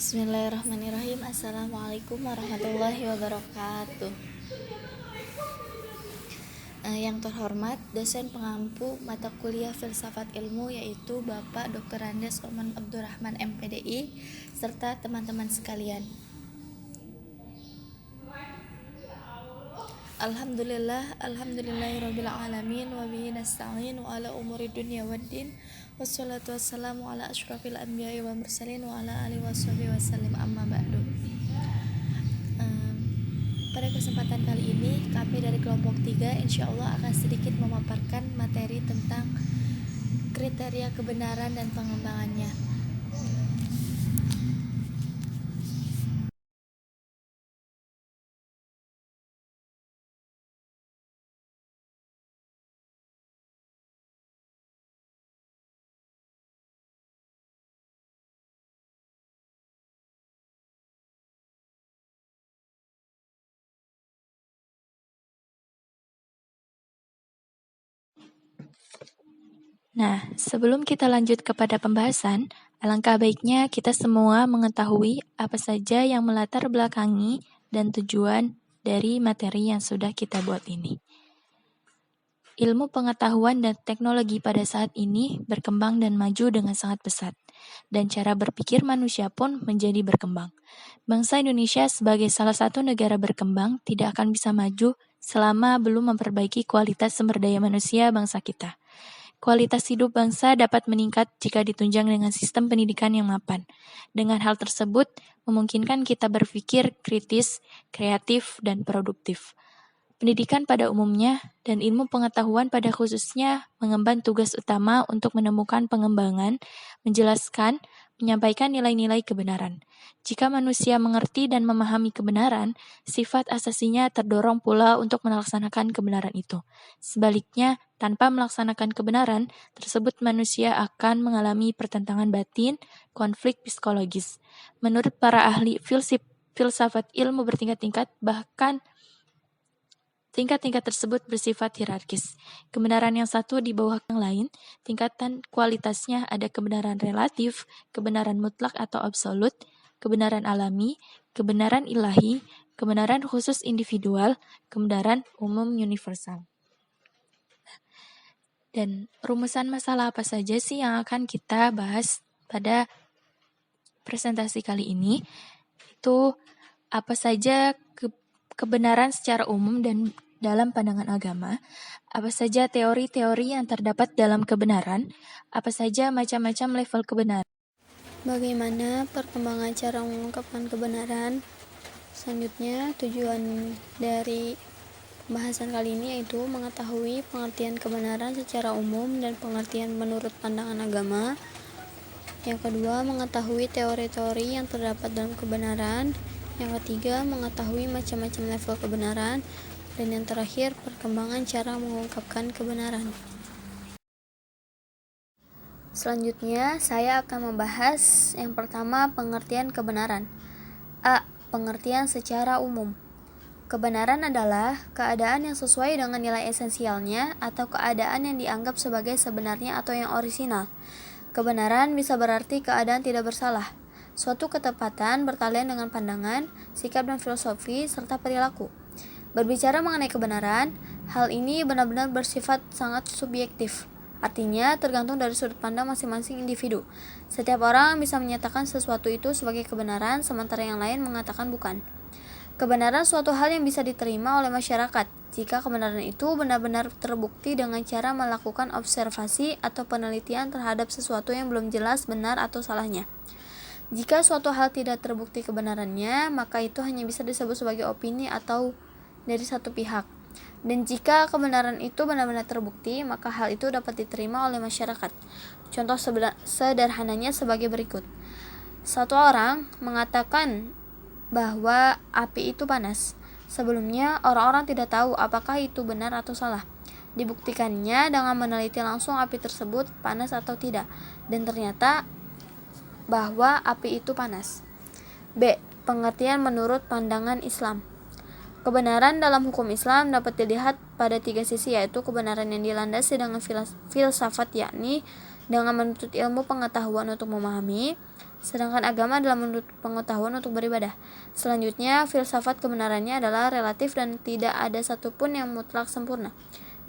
Bismillahirrahmanirrahim. Assalamualaikum warahmatullahi wabarakatuh. Yang terhormat dosen pengampu mata kuliah Filsafat Ilmu yaitu Bapak Dr. Andes Oman Abdurrahman MPDI serta teman-teman sekalian. Alhamdulillahirabbil alamin wa bihi nasta'in wa ala umuri dunya waddin wassalatu wassalamu ala asyrafil anbiya'i wa mursalin wa ala alihi washabihi wasallim amma ba'du. Pada kesempatan kali ini kami dari kelompok 3 insyaallah akan sedikit memaparkan materi tentang kriteria kebenaran dan pengembangannya. Nah, sebelum kita lanjut kepada pembahasan, alangkah baiknya kita semua mengetahui apa saja yang melatar belakangi dan tujuan dari materi yang sudah kita buat ini. Ilmu pengetahuan dan teknologi pada saat ini berkembang dan maju dengan sangat pesat, dan cara berpikir manusia pun menjadi berkembang. Bangsa Indonesia sebagai salah satu negara berkembang tidak akan bisa maju selama belum memperbaiki kualitas sumber daya manusia bangsa kita. Kualitas hidup bangsa dapat meningkat jika ditunjang dengan sistem pendidikan yang mapan. Dengan hal tersebut, memungkinkan kita berpikir kritis, kreatif, dan produktif. Pendidikan pada umumnya dan ilmu pengetahuan pada khususnya mengemban tugas utama untuk menemukan pengembangan, menjelaskan, menyampaikan nilai-nilai kebenaran. Jika manusia mengerti dan memahami kebenaran, sifat asasinya terdorong pula untuk melaksanakan kebenaran itu. Sebaliknya, tanpa melaksanakan kebenaran tersebut, manusia akan mengalami pertentangan batin, konflik psikologis. Menurut para ahli filsafat ilmu bertingkat-tingkat, bahkan tingkat-tingkat tersebut bersifat hierarkis. Kebenaran yang satu di bawah yang lain, tingkatan kualitasnya ada kebenaran relatif, kebenaran mutlak atau absolut, kebenaran alami, kebenaran ilahi, kebenaran khusus individual, kebenaran umum universal. Dan rumusan masalah apa saja sih yang akan kita bahas pada presentasi kali ini? Itu apa saja kebenaran secara umum dan dalam pandangan agama, apa saja teori-teori yang terdapat dalam kebenaran, apa saja macam-macam level kebenaran. Bagaimana perkembangan cara mengungkapkan kebenaran? Selanjutnya, tujuan dari pembahasan kali ini yaitu mengetahui pengertian kebenaran secara umum dan pengertian menurut pandangan agama. Yang kedua, mengetahui teori-teori yang terdapat dalam kebenaran. Yang ketiga, mengetahui macam-macam level kebenaran. Dan yang terakhir, perkembangan cara mengungkapkan kebenaran. Selanjutnya, saya akan membahas yang pertama, pengertian kebenaran. A. Pengertian secara umum. Kebenaran adalah keadaan yang sesuai dengan nilai esensialnya atau keadaan yang dianggap sebagai sebenarnya atau yang orisinal. Kebenaran bisa berarti keadaan tidak bersalah, suatu ketepatan bertalian dengan pandangan, sikap dan filosofi, serta perilaku. Berbicara mengenai kebenaran, hal ini benar-benar bersifat sangat subjektif. Artinya, tergantung dari sudut pandang masing-masing individu. Setiap orang bisa menyatakan sesuatu itu sebagai kebenaran, sementara yang lain mengatakan bukan. Kebenaran suatu hal yang bisa diterima oleh masyarakat jika kebenaran itu benar-benar terbukti dengan cara melakukan observasi atau penelitian terhadap sesuatu yang belum jelas benar atau salahnya. Jika suatu hal tidak terbukti kebenarannya, maka itu hanya bisa disebut sebagai opini atau dari satu pihak. Dan jika kebenaran itu benar-benar terbukti, maka hal itu dapat diterima oleh masyarakat. Contoh sederhananya sebagai berikut. Satu orang mengatakan bahwa api itu panas. Sebelumnya, orang-orang tidak tahu apakah itu benar atau salah. Dibuktikannya dengan meneliti langsung api tersebut panas atau tidak, dan ternyata bahwa api itu panas. B. Pengertian menurut pandangan Islam. Kebenaran dalam hukum Islam dapat dilihat pada 3 sisi, yaitu kebenaran yang dilandasi dengan filsafat, yakni dengan menuntut ilmu pengetahuan untuk memahami, sedangkan agama adalah menurut pengetahuan untuk beribadah. Selanjutnya, filsafat kebenarannya adalah relatif dan tidak ada satupun yang mutlak sempurna.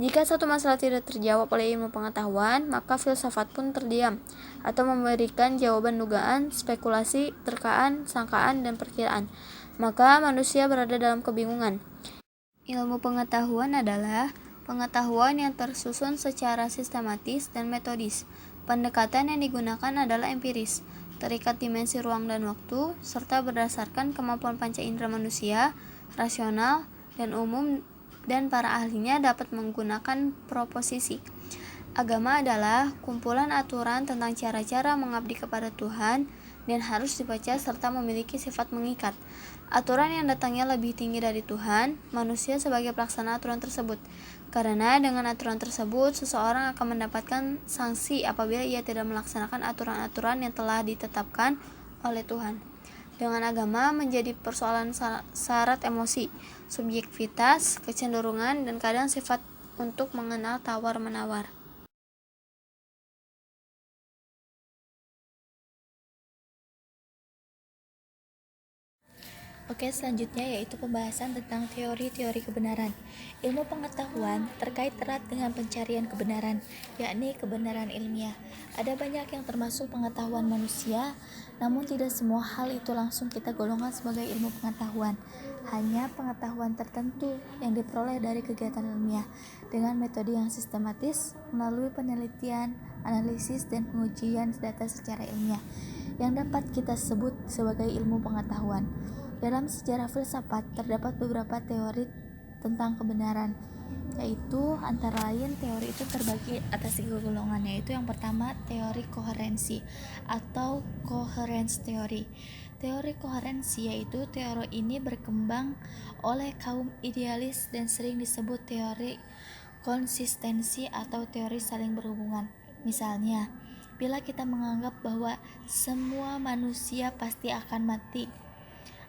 Jika satu masalah tidak terjawab oleh ilmu pengetahuan, maka filsafat pun terdiam atau memberikan jawaban dugaan, spekulasi, terkaan, sangkaan, dan perkiraan. Maka manusia berada dalam kebingungan. Ilmu pengetahuan adalah pengetahuan yang tersusun secara sistematis dan metodis. Pendekatan yang digunakan adalah empiris, terikat dimensi ruang dan waktu, serta berdasarkan kemampuan panca indera manusia, rasional, dan umum, dan para ahlinya dapat menggunakan proposisi. Agama adalah kumpulan aturan tentang cara-cara mengabdi kepada Tuhan dan harus dibaca serta memiliki sifat mengikat. Aturan yang datangnya lebih tinggi dari Tuhan, manusia sebagai pelaksana aturan tersebut. Karena dengan aturan tersebut, seseorang akan mendapatkan sanksi apabila ia tidak melaksanakan aturan-aturan yang telah ditetapkan oleh Tuhan. Dengan agama menjadi persoalan syarat emosi, subjektivitas, kecenderungan, dan kadang sifat untuk mengenal tawar-menawar. Oke, selanjutnya yaitu pembahasan tentang teori-teori kebenaran. Ilmu pengetahuan terkait erat dengan pencarian kebenaran, yakni kebenaran ilmiah. Ada banyak yang termasuk pengetahuan manusia, namun tidak semua hal itu langsung kita golongkan sebagai ilmu pengetahuan. Hanya pengetahuan tertentu yang diperoleh dari kegiatan ilmiah dengan metode yang sistematis melalui penelitian, analisis, dan pengujian data secara ilmiah yang dapat kita sebut sebagai ilmu pengetahuan. Dalam sejarah filsafat terdapat beberapa teori tentang kebenaran, yaitu antara lain teori itu terbagi atas 3 golongan, yaitu yang pertama teori koherensi atau coherence theory. Teori koherensi yaitu teori ini berkembang oleh kaum idealis dan sering disebut teori konsistensi atau teori saling berhubungan. Misalnya, bila kita menganggap bahwa semua manusia pasti akan mati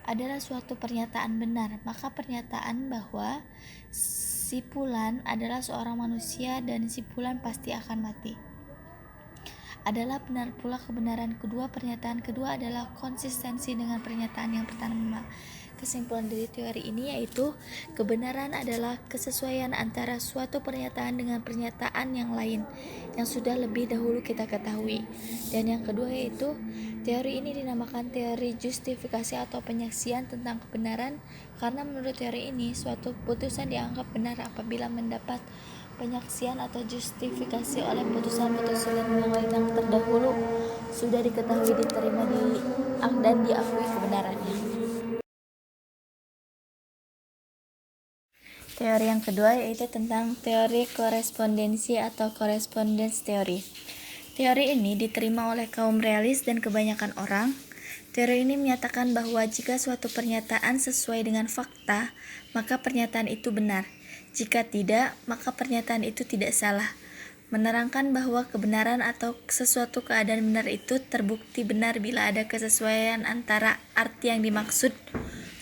adalah suatu pernyataan benar, maka pernyataan bahwa si Fulan adalah seorang manusia dan si Fulan pasti akan mati adalah benar pula. Kebenaran kedua, pernyataan kedua adalah konsistensi dengan pernyataan yang pertama. Kesimpulan dari teori ini yaitu kebenaran adalah kesesuaian antara suatu pernyataan dengan pernyataan yang lain yang sudah lebih dahulu kita ketahui. Dan yang kedua yaitu teori ini dinamakan teori justifikasi atau penyaksian tentang kebenaran, karena menurut teori ini suatu putusan dianggap benar apabila mendapat penyaksian atau justifikasi oleh putusan-putusan yang lain yang terdahulu sudah diketahui, diterima, dan diakui kebenarannya. Teori yang kedua yaitu tentang teori korespondensi atau correspondence theory. Teori ini diterima oleh kaum realis dan kebanyakan orang. Teori ini menyatakan bahwa jika suatu pernyataan sesuai dengan fakta, maka pernyataan itu benar. Jika tidak, maka pernyataan itu tidak salah. Menerangkan bahwa kebenaran atau sesuatu keadaan benar itu terbukti benar bila ada kesesuaian antara arti yang dimaksud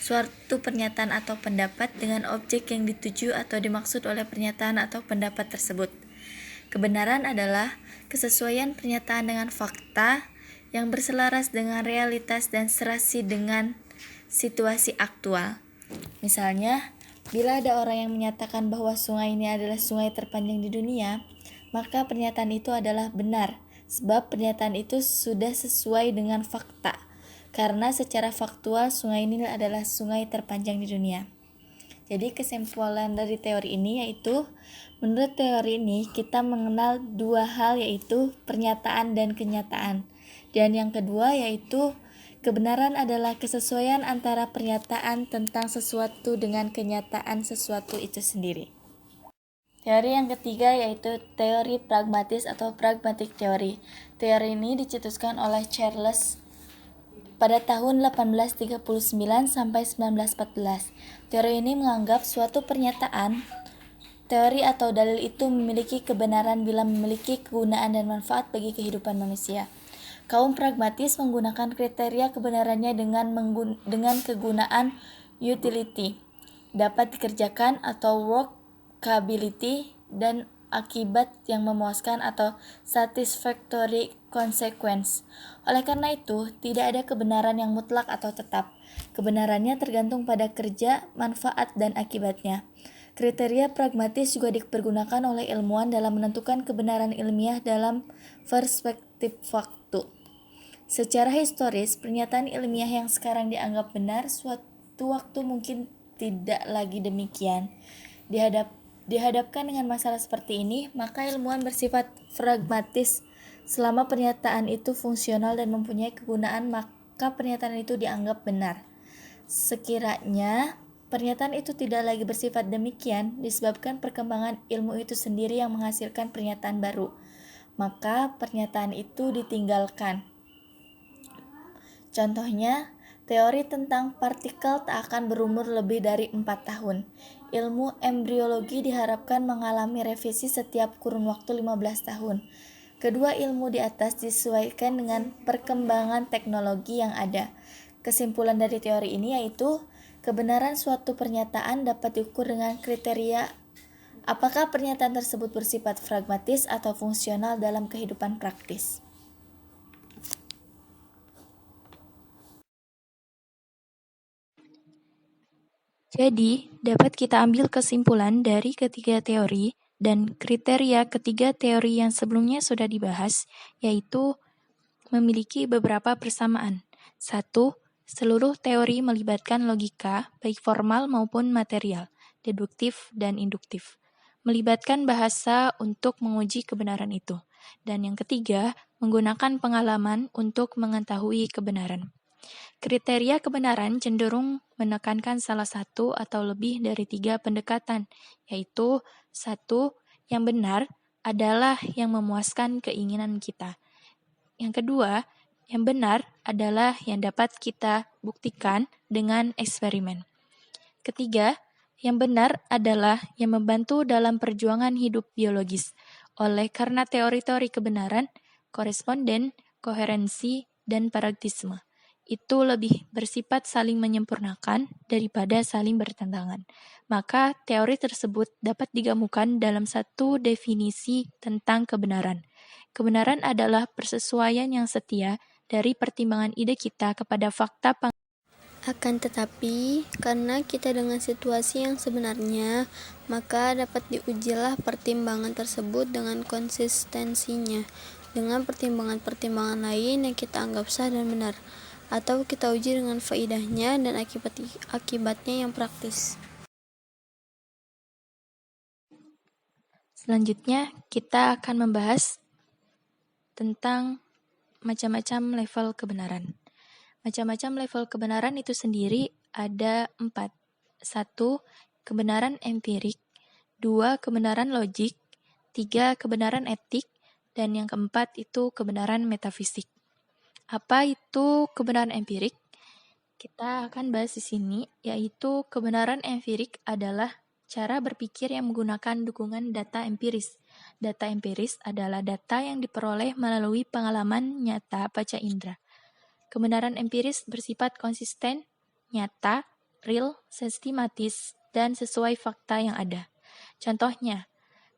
suatu pernyataan atau pendapat dengan objek yang dituju atau dimaksud oleh pernyataan atau pendapat tersebut. Kebenaran adalah kesesuaian pernyataan dengan fakta yang berselaras dengan realitas dan serasi dengan situasi aktual. Misalnya, bila ada orang yang menyatakan bahwa sungai ini adalah sungai terpanjang di dunia, maka pernyataan itu adalah benar, sebab pernyataan itu sudah sesuai dengan fakta, karena secara faktual sungai ini adalah sungai terpanjang di dunia. Jadi kesimpulan dari teori ini yaitu, menurut teori ini kita mengenal 2 hal, yaitu pernyataan dan kenyataan. Dan yang kedua yaitu kebenaran adalah kesesuaian antara pernyataan tentang sesuatu dengan kenyataan sesuatu itu sendiri. Teori yang ketiga yaitu teori pragmatis atau pragmatic theory. Teori ini dicetuskan oleh Charles pada tahun 1839 sampai 1914. Teori ini menganggap suatu pernyataan, teori atau dalil itu memiliki kebenaran bila memiliki kegunaan dan manfaat bagi kehidupan manusia. Kaum pragmatis menggunakan kriteria kebenarannya dengan kegunaan utility, dapat dikerjakan atau workability, dan akibat yang memuaskan atau satisfactory consequence. Oleh karena itu, tidak ada kebenaran yang mutlak atau tetap. Kebenarannya tergantung pada kerja, manfaat, dan akibatnya. Kriteria pragmatis juga dipergunakan oleh ilmuwan dalam menentukan kebenaran ilmiah dalam perspektif waktu. Secara historis, pernyataan ilmiah yang sekarang dianggap benar suatu waktu mungkin tidak lagi demikian. Dihadapkan dengan masalah seperti ini, maka ilmuwan bersifat pragmatis. Selama pernyataan itu fungsional dan mempunyai kegunaan, maka pernyataan itu dianggap benar. Sekiranya pernyataan itu tidak lagi bersifat demikian, disebabkan perkembangan ilmu itu sendiri yang menghasilkan pernyataan baru, maka pernyataan itu ditinggalkan. Contohnya, teori tentang partikel tak akan berumur lebih dari 4 tahun. Ilmu embriologi diharapkan mengalami revisi setiap kurun waktu 15 tahun. Kedua ilmu di atas disesuaikan dengan perkembangan teknologi yang ada. Kesimpulan dari teori ini yaitu, kebenaran suatu pernyataan dapat diukur dengan kriteria apakah pernyataan tersebut bersifat pragmatis atau fungsional dalam kehidupan praktis. Jadi, dapat kita ambil kesimpulan dari ketiga teori dan kriteria ketiga teori yang sebelumnya sudah dibahas, yaitu memiliki beberapa persamaan. 1. Seluruh teori melibatkan logika, baik formal maupun material, deduktif dan induktif. Melibatkan bahasa untuk menguji kebenaran itu. Dan yang ketiga, menggunakan pengalaman untuk mengetahui kebenaran. Kriteria kebenaran cenderung menekankan salah satu atau lebih dari 3 pendekatan, yaitu 1. Yang benar adalah yang memuaskan keinginan kita. Yang kedua, yang benar adalah yang dapat kita buktikan dengan eksperimen. Ketiga, yang benar adalah yang membantu dalam perjuangan hidup biologis. Oleh karena teori-teori kebenaran, koresponden, koherensi, dan pragmatisme itu lebih bersifat saling menyempurnakan daripada saling bertentangan. Maka teori tersebut dapat digamukan dalam satu definisi tentang kebenaran. Kebenaran adalah persesuaian yang setia dari pertimbangan ide kita kepada fakta. Akan tetapi, karena kita dengan situasi yang sebenarnya, maka dapat diujilah pertimbangan tersebut dengan konsistensinya, dengan pertimbangan-pertimbangan lain yang kita anggap sah dan benar, atau kita uji dengan faedahnya dan akibatnya yang praktis. Selanjutnya, kita akan membahas tentang macam-macam level kebenaran. Macam-macam level kebenaran itu sendiri ada 4. 1. Kebenaran empirik. 2. Kebenaran logik. 3. Kebenaran etik. Dan yang keempat itu kebenaran metafisik. Apa itu kebenaran empirik? Kita akan bahas di sini, yaitu kebenaran empirik adalah cara berpikir yang menggunakan dukungan data empiris. Data empiris adalah data yang diperoleh melalui pengalaman nyata panca indera. Kebenaran empiris bersifat konsisten, nyata, real, sistematis, dan sesuai fakta yang ada. Contohnya,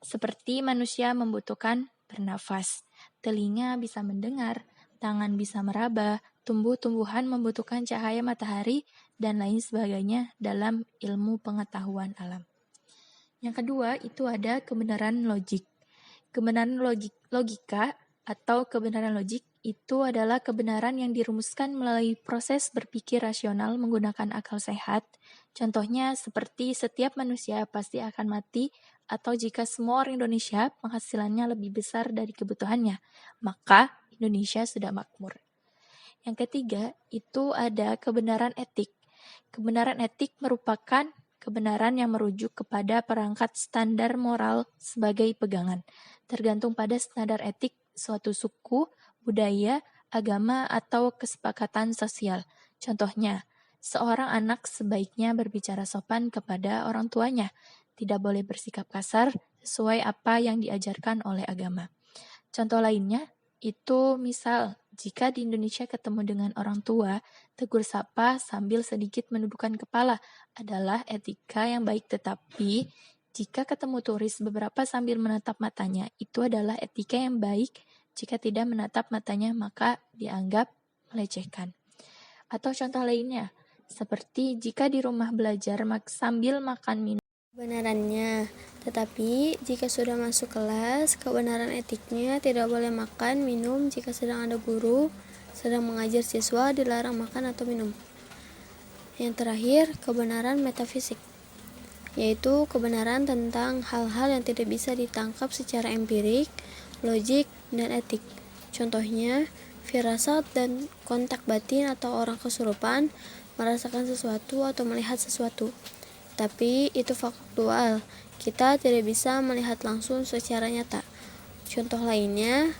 seperti manusia membutuhkan bernafas, telinga bisa mendengar, tangan bisa meraba, tumbuh-tumbuhan membutuhkan cahaya matahari, dan lain sebagainya dalam ilmu pengetahuan alam. Yang kedua, itu ada kebenaran logik. Kebenaran logika atau kebenaran logik itu adalah kebenaran yang dirumuskan melalui proses berpikir rasional menggunakan akal sehat. Contohnya seperti setiap manusia pasti akan mati, atau jika semua orang Indonesia penghasilannya lebih besar dari kebutuhannya, maka Indonesia sudah makmur. Yang ketiga, itu ada kebenaran etik. Kebenaran etik merupakan kebenaran yang merujuk kepada perangkat standar moral sebagai pegangan, tergantung pada standar etik suatu suku, budaya, agama, atau kesepakatan sosial. Contohnya, seorang anak sebaiknya berbicara sopan kepada orang tuanya, tidak boleh bersikap kasar sesuai apa yang diajarkan oleh agama. Contoh lainnya, itu misal, jika di Indonesia ketemu dengan orang tua, tegur sapa sambil sedikit menundukkan kepala adalah etika yang baik, tetapi Jika ketemu turis beberapa sambil menatap matanya, itu adalah etika yang baik. Jika tidak menatap matanya, maka dianggap melecehkan. Atau contoh lainnya, seperti jika di rumah belajar sambil makan minum. Kebenarannya, tetapi jika sudah masuk kelas, kebenaran etiknya tidak boleh makan, minum jika sedang ada guru, sedang mengajar siswa, dilarang makan atau minum. Yang terakhir, kebenaran metafisik, yaitu kebenaran tentang hal-hal yang tidak bisa ditangkap secara empirik, logik, dan etik. Contohnya, firasat dan kontak batin atau orang kesurupan, merasakan sesuatu atau melihat sesuatu. Tapi itu faktual, kita tidak bisa melihat langsung secara nyata. Contoh lainnya,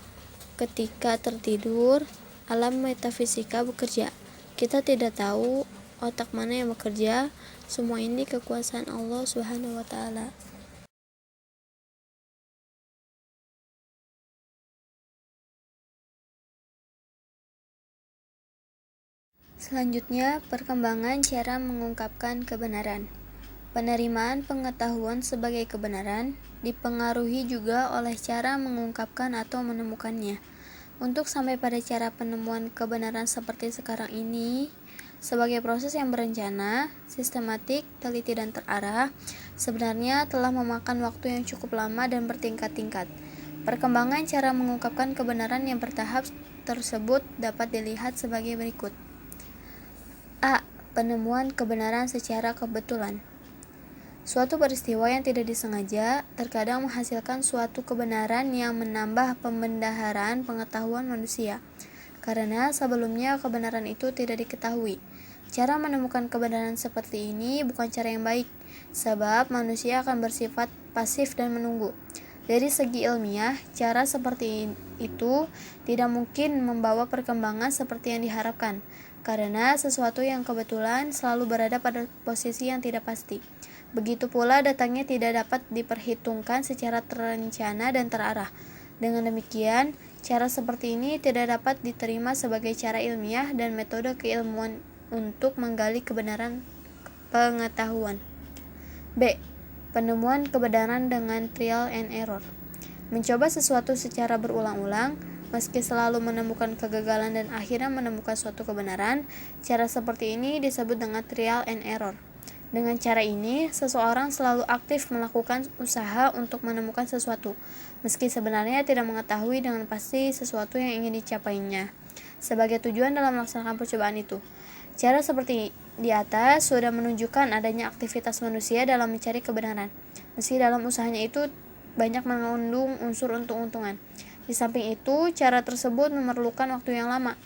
ketika tertidur, alam metafisika bekerja. Kita tidak tahu otak mana yang bekerja. Semua ini kekuasaan Allah Subhanahu wa Ta'ala. Selanjutnya, perkembangan cara mengungkapkan kebenaran. Penerimaan pengetahuan sebagai kebenaran dipengaruhi juga oleh cara mengungkapkan atau menemukannya. Untuk sampai pada cara penemuan kebenaran seperti sekarang ini, sebagai proses yang berencana, sistematik, teliti, dan terarah, sebenarnya telah memakan waktu yang cukup lama dan bertingkat-tingkat. Perkembangan cara mengungkapkan kebenaran yang bertahap tersebut dapat dilihat sebagai berikut. A. Penemuan kebenaran secara kebetulan. Suatu peristiwa yang tidak disengaja terkadang menghasilkan suatu kebenaran yang menambah pembendaharaan pengetahuan manusia, karena sebelumnya kebenaran itu tidak diketahui. Cara menemukan kebenaran seperti ini bukan cara yang baik, sebab manusia akan bersifat pasif dan menunggu. Dari segi ilmiah, cara seperti itu tidak mungkin membawa perkembangan seperti yang diharapkan, karena sesuatu yang kebetulan selalu berada pada posisi yang tidak pasti. Begitu pula datangnya tidak dapat diperhitungkan secara terencana dan terarah. Dengan demikian, cara seperti ini tidak dapat diterima sebagai cara ilmiah dan metode keilmuan untuk menggali kebenaran pengetahuan. B. Penemuan kebenaran dengan trial and error. Mencoba sesuatu secara berulang-ulang, meski selalu menemukan kegagalan dan akhirnya menemukan suatu kebenaran, cara seperti ini disebut dengan trial and error. Dengan cara ini, seseorang selalu aktif melakukan usaha untuk menemukan sesuatu, meski sebenarnya tidak mengetahui dengan pasti sesuatu yang ingin dicapainya, sebagai tujuan dalam melaksanakan percobaan itu. Cara seperti di atas sudah menunjukkan adanya aktivitas manusia dalam mencari kebenaran, meski dalam usahanya itu banyak mengandung unsur untung-untungan. Di samping itu, cara tersebut memerlukan waktu yang lama,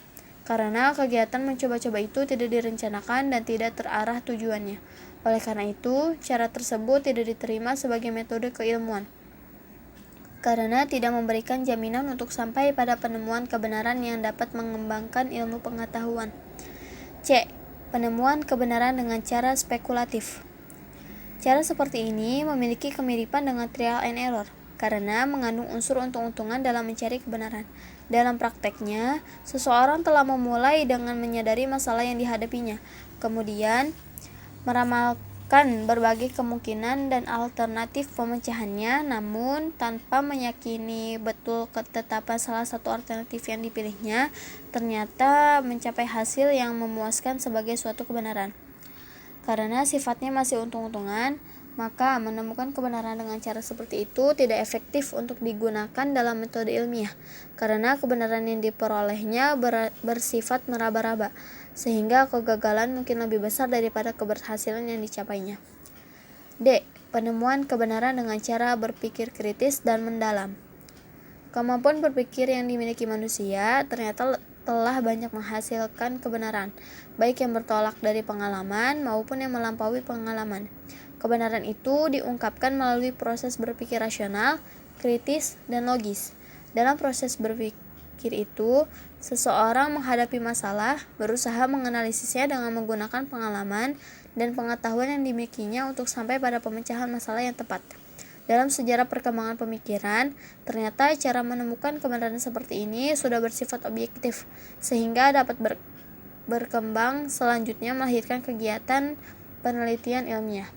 karena kegiatan mencoba-coba itu tidak direncanakan dan tidak terarah tujuannya. Oleh karena itu, cara tersebut tidak diterima sebagai metode keilmuan, karena tidak memberikan jaminan untuk sampai pada penemuan kebenaran yang dapat mengembangkan ilmu pengetahuan. C. Penemuan kebenaran dengan cara spekulatif. Cara seperti ini memiliki kemiripan dengan trial and error, karena mengandung unsur untung-untungan dalam mencari kebenaran. Dalam prakteknya, seseorang telah memulai dengan menyadari masalah yang dihadapinya, kemudian meramalkan berbagai kemungkinan dan alternatif pemecahannya, namun tanpa meyakini betul ketetapan salah satu alternatif yang dipilihnya, ternyata mencapai hasil yang memuaskan sebagai suatu kebenaran. Karena sifatnya masih untung-untungan, maka menemukan kebenaran dengan cara seperti itu tidak efektif untuk digunakan dalam metode ilmiah, karena kebenaran yang diperolehnya bersifat meraba-raba, sehingga kegagalan mungkin lebih besar daripada keberhasilan yang dicapainya. D. Penemuan kebenaran dengan cara berpikir kritis dan mendalam. Kemampuan berpikir yang dimiliki manusia ternyata telah banyak menghasilkan kebenaran, baik yang bertolak dari pengalaman maupun yang melampaui pengalaman. Kebenaran itu diungkapkan melalui proses berpikir rasional, kritis, dan logis. Dalam proses berpikir itu, seseorang menghadapi masalah, berusaha menganalisisnya dengan menggunakan pengalaman dan pengetahuan yang dimilikinya untuk sampai pada pemecahan masalah yang tepat. Dalam sejarah perkembangan pemikiran, ternyata cara menemukan kebenaran seperti ini sudah bersifat objektif, sehingga dapat berkembang selanjutnya melahirkan kegiatan penelitian ilmiah.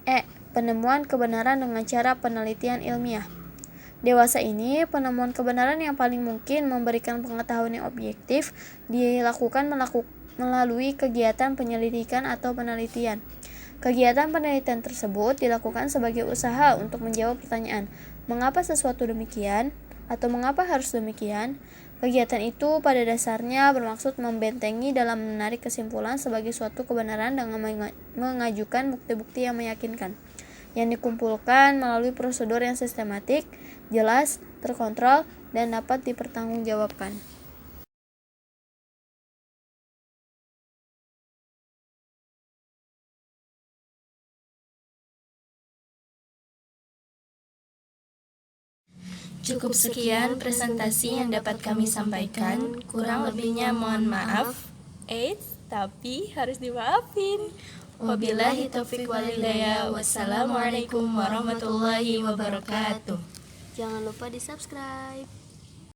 E. penemuan kebenaran dengan cara penelitian ilmiah. Dewasa ini, penemuan kebenaran yang paling mungkin memberikan pengetahuan yang objektif dilakukan melalui kegiatan penyelidikan atau penelitian. Kegiatan penelitian tersebut dilakukan sebagai usaha untuk menjawab pertanyaan, mengapa sesuatu demikian atau mengapa harus demikian. Kegiatan itu pada dasarnya bermaksud membentengi dalam menarik kesimpulan sebagai suatu kebenaran dengan mengajukan bukti-bukti yang meyakinkan, yang dikumpulkan melalui prosedur yang sistematik, jelas, terkontrol, dan dapat dipertanggungjawabkan. Cukup sekian presentasi yang dapat kami sampaikan. Kurang lebihnya mohon maaf. Tapi harus dimaafin. Wabillahi taufiq wal hidayah. Wassalamualaikum warahmatullahi wabarakatuh. Jangan lupa di subscribe.